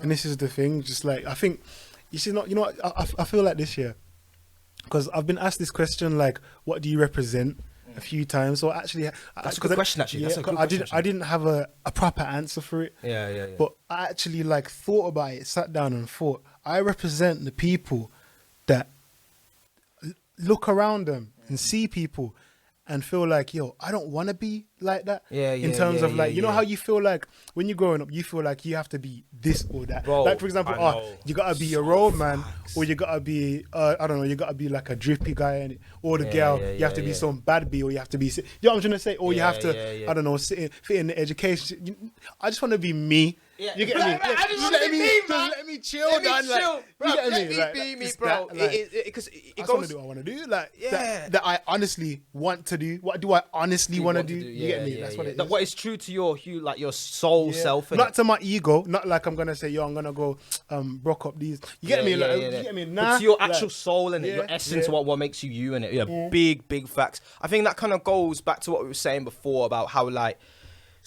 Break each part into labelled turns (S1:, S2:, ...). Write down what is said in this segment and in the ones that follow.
S1: And this is the thing, just like, I think, you see, not, you know what, I feel like this year, because I've been asked this question, like, what do you represent, a few times. So actually,
S2: that's a good question. Actually,
S1: yeah,
S2: that's a good question.
S1: I didn't have a proper answer for it.
S2: Yeah.
S1: But I actually like thought about it, sat down and thought, I represent the people that look around them and see people and feel like, yo, I don't want to be like that. In terms of like, you know how you feel like when you're growing up, you feel like you have to be this or that.
S2: Bro,
S1: like for example, you gotta be a roadman, or you gotta be, I don't know, you gotta be like a drippy guy, and or the girl, you have to be some bad bee, or you have to be, you know what I'm trying to say, or you have to, I don't know, fit in the education. I just want to be me.
S2: Yeah.
S1: You get me? Just let me chill, man.
S2: Chill, bro.
S1: You get
S2: Let
S1: me?
S2: me be me, bro. Because it goes.
S1: I do what I want to do. Like that I honestly want to do. What do I honestly want to do? You get me? That's what it is.
S2: What is true to your your soul self.
S1: Not to my ego. Not like I'm gonna say, yo, I'm gonna go broke up these. You get me? You get me? Nah.
S2: But to your actual soul and your essence, what makes you you in it. Yeah, big facts. I think that kind of goes back to what we were saying before about how like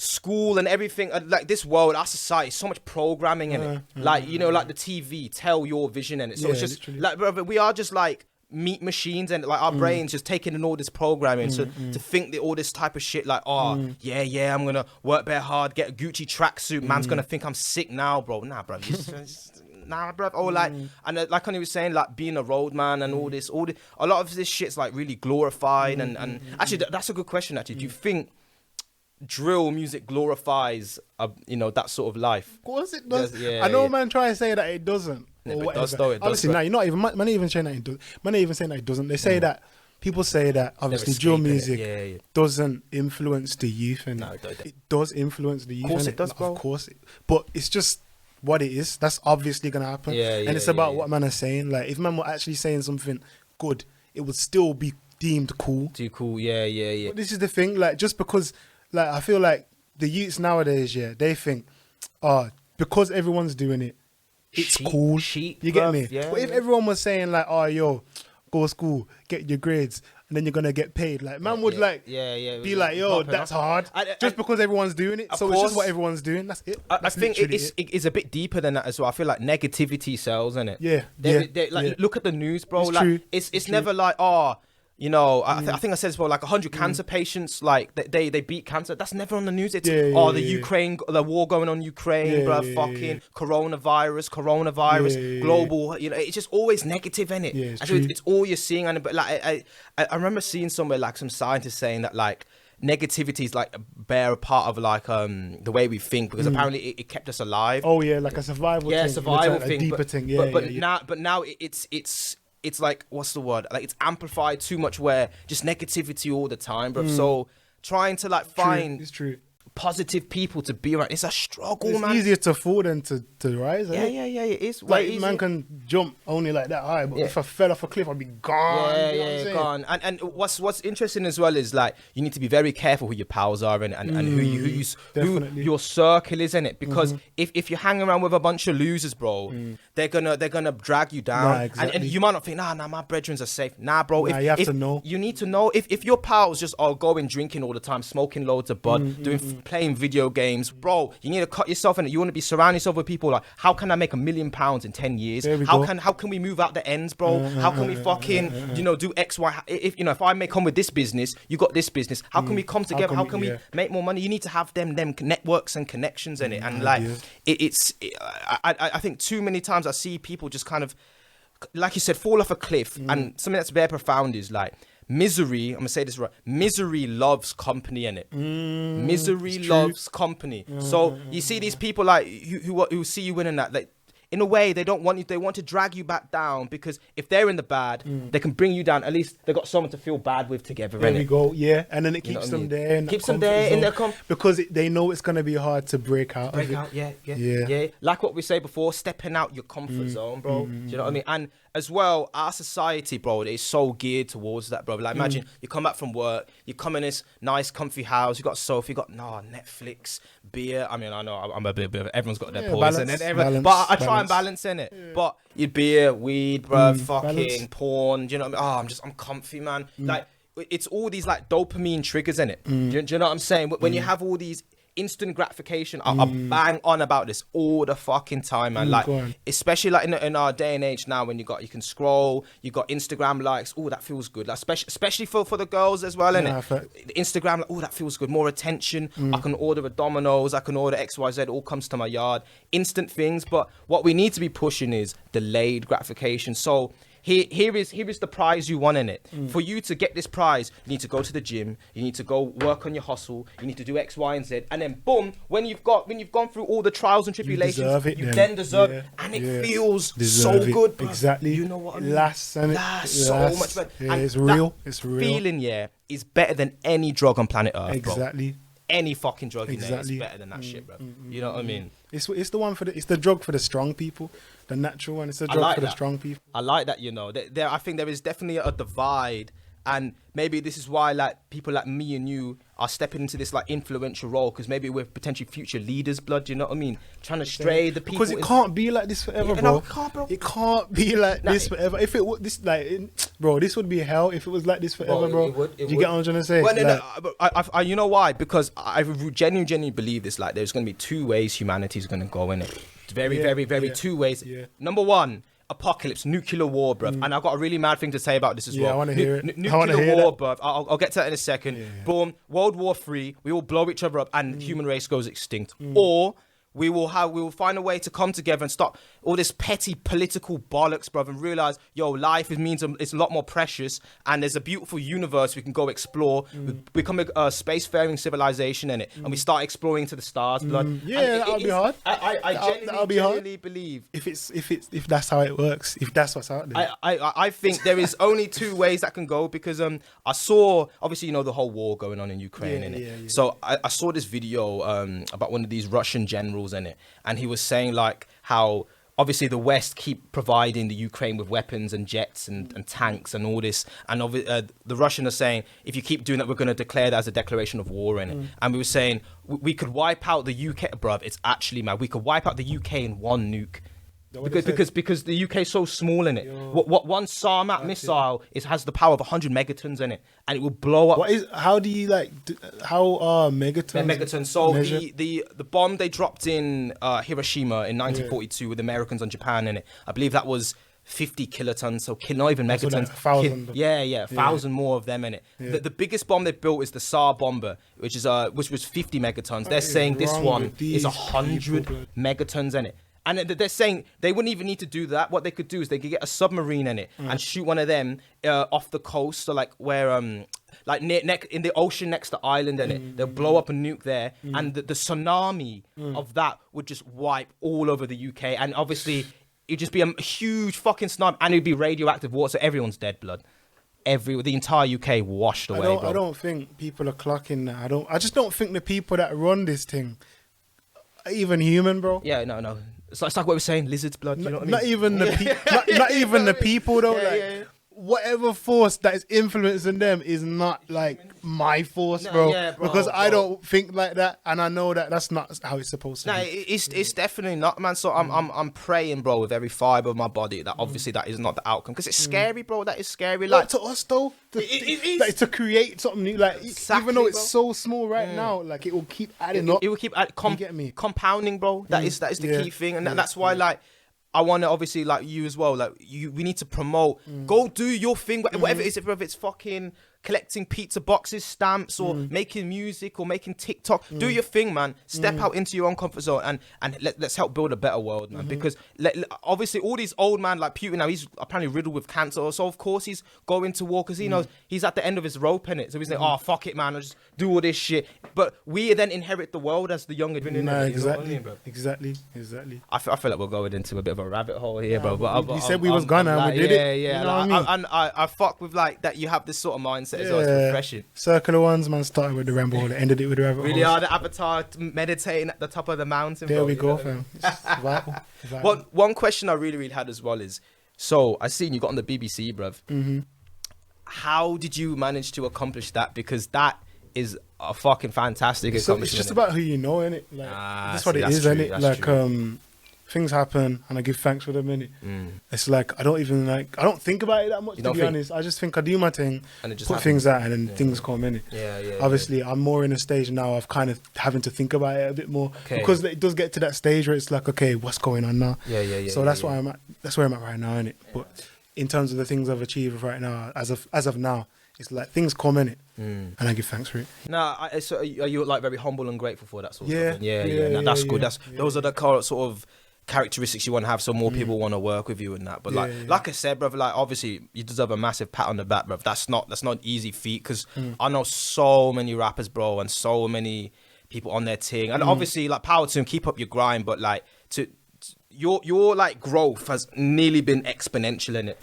S2: school and everything, like this world, our society, so much programming in it. Like, you know, like the TV, tell your vision in it. So it's just literally. Like, brother, we are just like meat machines, and like our brains just taking in all this programming to think that all this type of shit, like, I'm gonna work bare hard, get a Gucci tracksuit, man's gonna think I'm sick now, bro. Nah, bro. Nah, bro. Or like, and like Connie was saying, like being a roadman and all this, a lot of this shit's like really glorified. And actually, that's a good question. Actually, do you think drill music glorifies, that sort of life?
S1: Of course it does. I know man try and say that it doesn't.
S2: Yeah, or whatever. It does,
S1: obviously, now you're not even. Man, ain't even saying that it does. Man, ain't even saying that it doesn't. They say that people say that obviously drill music doesn't influence the youth, and it does influence the youth.
S2: Of course it does, bro.
S1: Of course, but it's just what it is. That's obviously gonna happen. And it's about what man are saying. Like if man were actually saying something good, it would still be deemed cool.
S2: Too cool. Yeah.
S1: But this is the thing. Like just because. Like, I feel like the youths nowadays, they think, because everyone's doing it, it's cool. You get me?
S2: Yeah,
S1: but if everyone was saying like, yo, go to school, get your grades, and then you're going to get paid, like, man would be like, yo, that's hard. Just because everyone's doing it. So it's just what everyone's doing. That's it.
S2: I think it's a bit deeper than that as well. I feel like negativity sells, innit?
S1: Yeah.
S2: Look at the news, bro.
S1: It's
S2: like,
S1: true.
S2: It's never like, I think I said this, well, like 100 cancer patients, like they beat cancer. That's never on the news. It's the war going on in Ukraine, bruh, fucking coronavirus, global. It's just always negative, innit? It's all you're seeing. And but like I remember seeing somewhere like some scientists saying that like negativity is like a part of like the way we think, because apparently it kept us alive.
S1: Oh yeah, like a survival thing.
S2: Survival thing.
S1: A deeper thing.
S2: But now it's like, what's the word? Like it's amplified too much, where just negativity all the time, bro. So trying to like find positive people to be around, it's a struggle, man.
S1: It's easier to fall than to rise.
S2: Yeah, it is.
S1: Like man can jump only like that high, but if I fell off a cliff, I'd be gone.
S2: Gone. And what's interesting as well is like you need to be very careful who your pals are and who your circle is, in it, because if you hang around with a bunch of losers, bro, they're gonna drag you down. And you might not think, nah, my brethrens are safe. Nah, bro.
S1: You have to know.
S2: You need to know if your pals just are going drinking all the time, smoking loads of bud, playing video games, bro, you need to cut yourself in it. You want to be surrounding yourself with people like, how can I make £1 million in 10 years? How can we move out the ends, bro? How can we fucking do X, Y? If I may come with this business, you got this business. How can we come together? How can we make more money? You need to have them networks and connections in it. And like I think too many times I see people just kind of, like you said, fall off a cliff. And something that's very profound is like, misery, I'm gonna say this right, misery loves company, in it. Misery loves company. So you see these people like who see you winning that, like, in a way, they don't want you. They want to drag you back down, because if they're in the bad, they can bring you down. At least they got someone to feel bad with together.
S1: There we go. Yeah, and then it keeps them there.
S2: Keeps them there in their
S1: because they know it's gonna be hard to break out.
S2: Yeah. Like what we say before, stepping out your comfort zone, bro. Do you know what I mean? And as well, our society, bro, is so geared towards that, bro. Like imagine you come back from work, you come in this nice, comfy house. You got sofa, you got Netflix, beer. I mean, I know I'm a bit of everyone's got their poison, but I try and balance in it. Yeah. But you beer, weed, bro, fucking porn. Do you know what I mean? I'm comfy, man. Like it's all these like dopamine triggers in it. Do you know what I'm saying? When you have all these instant gratification. I bang on about this all the fucking time, man. Like, especially like in our day and age now, when you can scroll, you got Instagram likes. Oh, that feels good. Like, especially for the girls as well, innit? The Instagram, like, oh, that feels good. More attention. I can order a Domino's. I can order XYZ. All comes to my yard. Instant things. But what we need to be pushing is delayed gratification. So here is the prize you want in it. For you to get this prize, you need to go to the gym, you need to go work on your hustle, you need to do X, Y, and Z, and then boom, when you've gone through all the trials and tribulations, you then deserve it, and it feels so good, bro.
S1: Exactly.
S2: You know what I mean?
S1: Lasts so much better. Yeah, it's real. It's real.
S2: Feeling, is better than any drug on planet Earth,
S1: exactly.
S2: Bro. Any fucking drug in there is better than that shit, bro. You know what I mean?
S1: It's the one it's the drug for the strong people, the natural one. It's the drug for the strong people.
S2: I like that, you know. I think there is definitely a divide, and maybe this is why like people like me and you are stepping into this like influential role, because maybe we're potentially future leaders, blood. You know what I mean? Trying to stray the people,
S1: because it can't be like this forever, bro.
S2: No, it can't, bro.
S1: It can't be like this forever. If it would this would be hell if it was like this forever, bro.
S2: It would.
S1: Do you get what I'm trying to say?
S2: Well, I you know why? Because I genuinely believe this. Like, there's going to be two ways humanity is going to go in it. Very two ways. Yeah. Number one, apocalypse, nuclear war, bruv. And I've got a really mad thing to say about this as well.
S1: Yeah, I want to hear it.
S2: Nuclear war, bruv. I'll get to that in a second. Yeah. Boom. World War III. We all blow each other up, and the human race goes extinct. Or we will find a way to come together and stop all this petty political bollocks, bruv, and realize, life means it's a lot more precious, and there's a beautiful universe we can go explore. We become a spacefaring civilization in it, and we start exploring to the stars, blood.
S1: Yeah, that'll be hard.
S2: I genuinely believe
S1: if that's how it works, if that's what's out there.
S2: I think there is only two ways that can go, because I saw, obviously, the whole war going on in Ukraine, innit? So I saw this video about one of these Russian generals in it, and he was saying like how obviously the West keep providing the Ukraine with weapons and jets and tanks and all this, and the Russians are saying, if you keep doing that, we're going to declare that as a declaration of war in it. And we were saying we could wipe out the UK, bruv. It's actually mad. We could wipe out the UK in one nuke. Because the UK is so small in it. What one Sarmat missile has the power of 100 megatons in it, and it will blow up.
S1: How do you how are megatons?
S2: Megatons. So the bomb they dropped in Hiroshima in 1942 with the Americans on Japan in it, I believe that was 50 kilotons, so not even megatons.
S1: So 1,000.
S2: 1,000 more of them in it. The biggest bomb they built is the Tsar bomber, which was 50 megatons. They're saying this one is 100 megatons in it. And they're saying they wouldn't even need to do that. What they could do is they could get a submarine in it and shoot one of them off the coast, so like where like in the ocean next to island in it. They'll blow up a nuke there, and the tsunami of that would just wipe all over the UK. And obviously it'd just be a huge fucking tsunami, and it'd be radioactive water, so everyone's dead, blood. The entire UK washed away.
S1: I don't think people are clocking that. I just don't think the people that run this thing are even human, bro.
S2: Yeah, no. It's like what we're saying, lizards, blood. You know what I mean?
S1: Not even not even the people though. Whatever force that is influencing them is not like my force, bro. Because I don't think like that, and I know that that's not how it's supposed to be.
S2: It's definitely not, man. So I'm praying, bro, with every fibre of my body that obviously that is not the outcome, because it's scary, bro. That is scary. Like
S1: to us though, to create something new, like exactly, even though it's so small right now, like it will keep adding up.
S2: It will keep compounding, bro. That is the key thing, and that's why like. I want to obviously like you as well. Like we need to promote. Go do your thing, whatever it is. Whether it's fucking collecting pizza boxes, stamps, or making music, or making TikTok. Do your thing, man. Step out into your own comfort zone, and let's help build a better world, man. Because obviously all these old man like Putin now, he's apparently riddled with cancer. So of course he's going to war, because he knows he's at the end of his rope, innit? So he's like, oh fuck it, man, I'll just do all this shit. But we then inherit the world as the younger generation.
S1: No, exactly,
S2: you know what I mean,
S1: exactly.
S2: I feel like we're going into a bit of a rabbit hole here, bro. But
S1: you said we was gonna,
S2: like,
S1: we did it.
S2: Yeah.
S1: You know what I mean?
S2: And I fuck with like that. You have this sort of mindset as well. It's refreshing.
S1: Circular ones, man, started with the rainbow hole, ended it with the rabbit hole.
S2: Really are the avatar meditating at the top of the mountain.
S1: There
S2: bro,
S1: we go, fam. It's vital.
S2: One question I really had as well is, so I seen you got on the BBC, bruv. How did you manage to accomplish that? Because that is a fucking fantastic accomplishment.
S1: It's just about who you know, innit? Like, that's what it is, innit? Like, things happen and I give thanks for them, innit? It's like I don't think about it that much, to be honest. I just think I do my thing, and put things out, and then things come, innit? Obviously, I'm more in a stage now of kind of having to think about it a bit more, because it does get to that stage where it's like, okay, what's going on now? So that's why I'm at. That's where I'm at right now, innit? But in terms of the things I've achieved right now, as of now, it's like things come in it, and I give thanks for it.
S2: So are you like very humble and grateful for that sort of stuff? Yeah. That's good. Those are the sort of characteristics you want to have, so more people want to work with you and that. But like I said, brother, like obviously you deserve a massive pat on the back, brother. That's not an easy feat, because I know so many rappers, bro, and so many people on their thing, and obviously like power to them, keep up your grind, but like your like growth has nearly been exponential in it.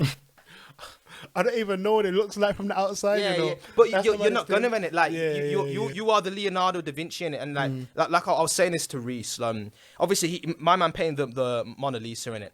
S1: I don't even know what it looks like from the outside, you know.
S2: But you're not gonna in it. Like you are the Leonardo da Vinci in it, and like I was saying this to Reese. Obviously my man painted the Mona Lisa in it,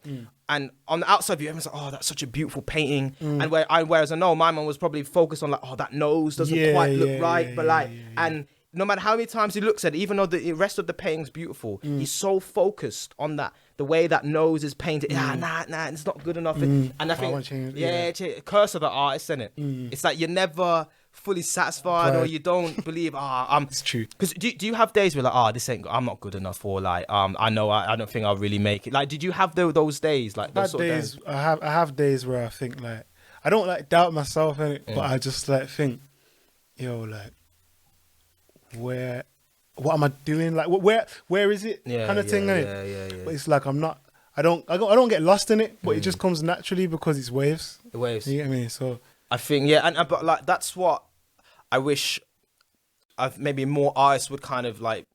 S2: and on the outside view, everyone's like, oh, that's such a beautiful painting. And whereas I know my man was probably focused on like, oh, that nose doesn't quite look right, but like and. No matter how many times he looks at it, even though the rest of the painting's beautiful, he's so focused on that, the way that nose is painted. Nah, it's not good enough. And I think, curse of the artist, isn't it? It's like you're never fully satisfied, or you don't believe,
S1: it's true.
S2: Because do you have days where like, I'm not good enough, or like, I know I don't think I'll really make it. Like, did you have those days? Like those sort of days?
S1: I have days where I think like, I don't like doubt myself in it, but I just like think, like, what am I doing? Like, where is it? Kind of thing, innit? But it's like I don't get lost in it, but it just comes naturally because it's waves.
S2: The waves.
S1: You get me? So
S2: I think but like that's what I wish maybe more artists would kind of like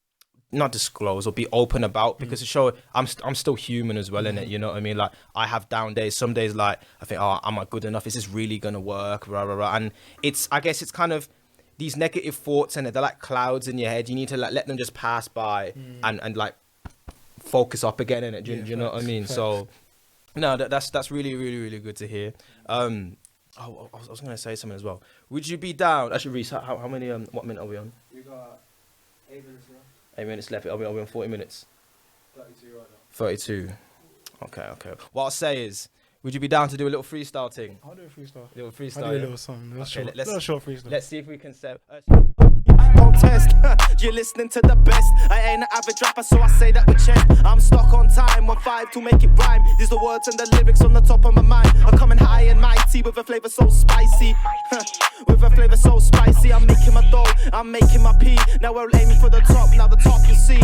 S2: not disclose or be open about, because to show I'm still human as well, innit? You know what I mean? Like I have down days. Some days like I think, am I good enough? Is this really gonna work? And I guess it's kind of these negative thoughts, and they're like clouds in your head. You need to like let them just pass by and like focus up again in it. Do you know what I mean? Facts. So no, that's really, really, really good to hear. I was gonna say something as well. Would you be down? Actually, Reese, how many what minute are we on?
S3: We got 8 minutes left.
S2: 8 minutes left. Are we on 40 minutes?
S3: 32 right now.
S2: 32. Okay. What I'll say is, would you be down to do a little freestyle thing?
S1: I'll do a freestyle.
S2: Little freestyle.
S1: I'll do a little song. Little short freestyle.
S2: Let's see if we can say.
S4: Don't test, you're listening to the best. I ain't an average rapper, so I say that with chest. I'm stuck on time, 1-5 to make it rhyme. These the words and the lyrics on the top of my mind. I'm coming high and mighty with a flavor so spicy. With a flavor so spicy, I'm making my dough, I'm making my pee. Now we're aiming for the top, now the top you see.